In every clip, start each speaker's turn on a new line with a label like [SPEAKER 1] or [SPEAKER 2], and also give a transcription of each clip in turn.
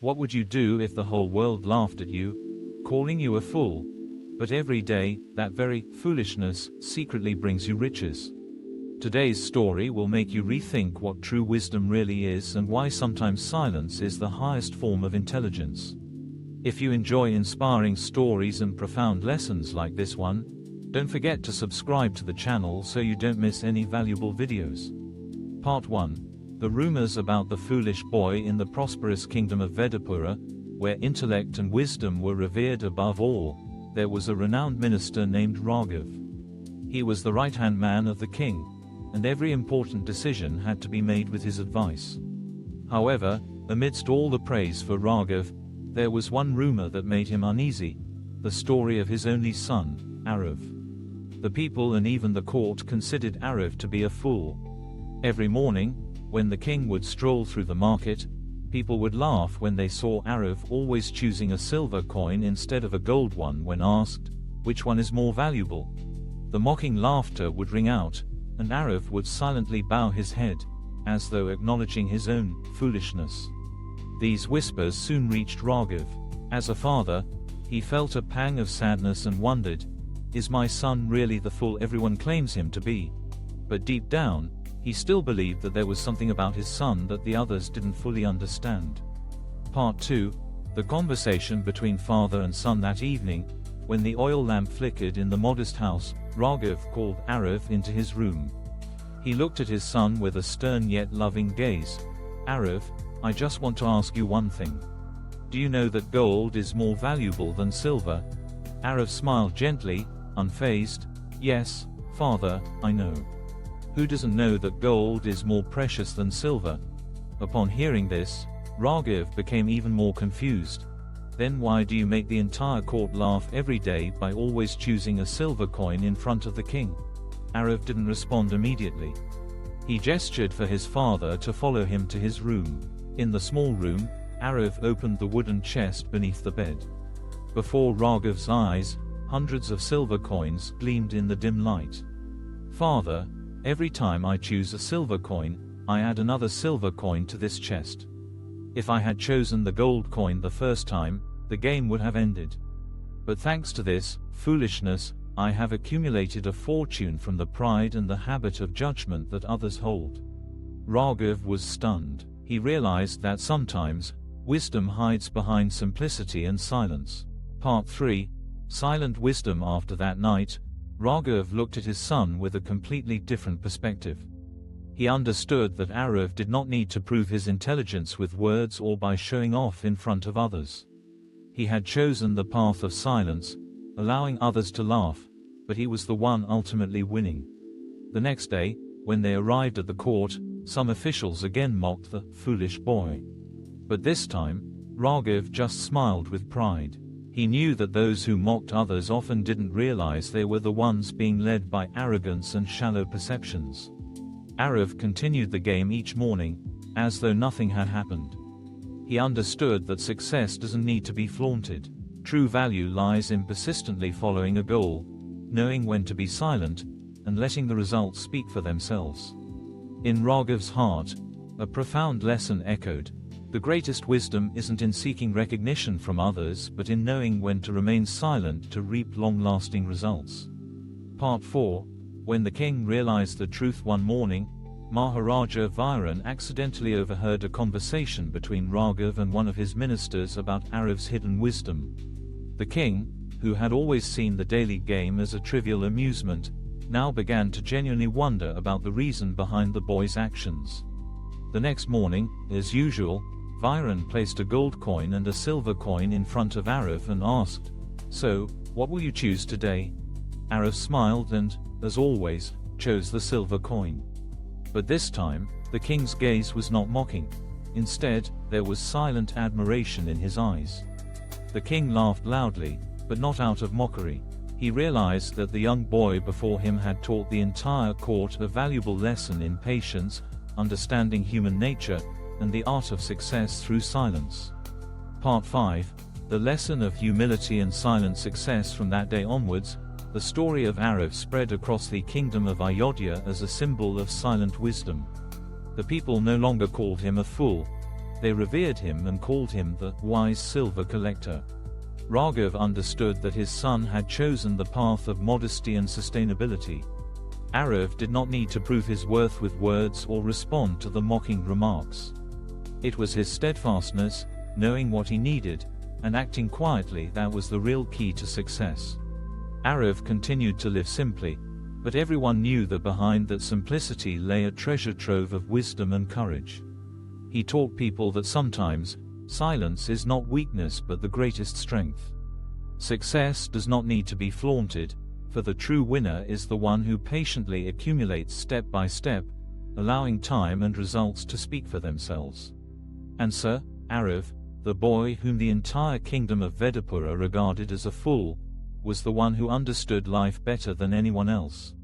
[SPEAKER 1] What would you do if the whole world laughed at you, calling you a fool? But every day, that very foolishness secretly brings you riches. Today's story will make you rethink what true wisdom really is and why sometimes silence is the highest form of intelligence. If you enjoy inspiring stories and profound lessons like this one, don't forget to subscribe to the channel so you don't miss any valuable videos. Part 1. The rumors about the foolish boy in the prosperous kingdom of Vedapura, where intellect and wisdom were revered above all. There was a renowned minister named Raghav. He was the right-hand man of the king, and every important decision had to be made with his advice. However, amidst all the praise for Raghav, there was one rumor that made him uneasy: the story of his only son, Arav. The people and even the court considered Arav to be a fool. Every morning, when the king would stroll through the market, people would laugh when they saw Arav always choosing a silver coin instead of a gold one when asked, which one is more valuable. The mocking laughter would ring out, and Arav would silently bow his head, as though acknowledging his own foolishness. These whispers soon reached Raghav. As a father, he felt a pang of sadness and wondered, is my son really the fool everyone claims him to be? But deep down, he still believed that there was something about his son that the others didn't fully understand. Part 2. The conversation between father and son that evening. When the oil lamp flickered in the modest house, Raghav called Arav into his room. He looked at his son with a stern yet loving gaze. Arav, I just want to ask you one thing. Do you know that gold is more valuable than silver? Arav smiled gently, unfazed. Yes, father, I know. Who doesn't know that gold is more precious than silver? Upon hearing this, Raghav became even more confused. Then why do you make the entire court laugh every day by always choosing a silver coin in front of the king? Arav didn't respond immediately. He gestured for his father to follow him to his room. In the small room, Arav opened the wooden chest beneath the bed. Before Raghav's eyes, hundreds of silver coins gleamed in the dim light. Father, every time I choose a silver coin, I add another silver coin to this chest. If I had chosen the gold coin the first time, the game would have ended. But thanks to this foolishness, I have accumulated a fortune from the pride and the habit of judgment that others hold. Raghav was stunned. He realized that sometimes, wisdom hides behind simplicity and silence. Part 3. Silent wisdom. After that night, Raghav looked at his son with a completely different perspective. He understood that Arav did not need to prove his intelligence with words or by showing off in front of others. He had chosen the path of silence, allowing others to laugh, but he was the one ultimately winning. The next day, when they arrived at the court, some officials again mocked the foolish boy. But this time, Raghav just smiled with pride. He knew that those who mocked others often didn't realize they were the ones being led by arrogance and shallow perceptions. Arav continued the game each morning, as though nothing had happened. He understood that success doesn't need to be flaunted. True value lies in persistently following a goal, knowing when to be silent, and letting the results speak for themselves. In Raghav's heart, a profound lesson echoed. The greatest wisdom isn't in seeking recognition from others but in knowing when to remain silent to reap long-lasting results. Part 4. When the king realized the truth one morning, Maharaja Viran accidentally overheard a conversation between Raghav and one of his ministers about Arav's hidden wisdom. The king, who had always seen the daily game as a trivial amusement, now began to genuinely wonder about the reason behind the boy's actions. The next morning, as usual, Viran placed a gold coin and a silver coin in front of Arav and asked, "So, what will you choose today?" Arav smiled and, as always, chose the silver coin. But this time, the king's gaze was not mocking. Instead, there was silent admiration in his eyes. The king laughed loudly, but not out of mockery. He realized that the young boy before him had taught the entire court a valuable lesson in patience, understanding human nature, and the art of success through silence. Part 5. The lesson of humility and silent success. From that day onwards, the story of Arav spread across the kingdom of Aayodia as a symbol of silent wisdom. The people no longer called him a fool. They revered him and called him the wise silver collector. Raghav understood that his son had chosen the path of modesty and sustainability. Arav did not need to prove his worth with words or respond to the mocking remarks. It was his steadfastness, knowing what he needed, and acting quietly that was the real key to success. Arav continued to live simply, but everyone knew that behind that simplicity lay a treasure trove of wisdom and courage. He taught people that sometimes, silence is not weakness but the greatest strength. Success does not need to be flaunted, for the true winner is the one who patiently accumulates step by step, allowing time and results to speak for themselves. And Sir Arav, the boy whom the entire kingdom of Vedapura regarded as a fool, was the one who understood life better than anyone else.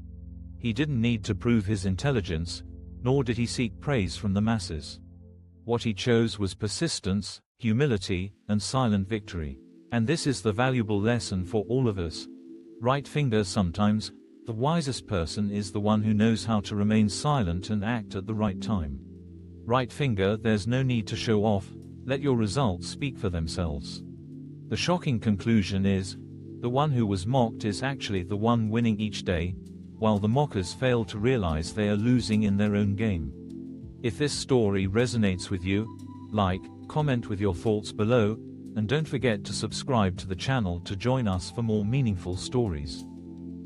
[SPEAKER 1] He didn't need to prove his intelligence, nor did he seek praise from the masses. What he chose was persistence, humility, and silent victory. And this is the valuable lesson for all of us. Right finger, sometimes, the wisest person is the one who knows how to remain silent and act at the right time. Right finger, there's no need to show off, let your results speak for themselves. The shocking conclusion is, the one who was mocked is actually the one winning each day, while the mockers fail to realize they are losing in their own game. If this story resonates with you, like, comment with your thoughts below, and don't forget to subscribe to the channel to join us for more meaningful stories.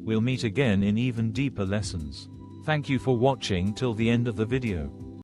[SPEAKER 1] We'll meet again in even deeper lessons. Thank you for watching till the end of the video.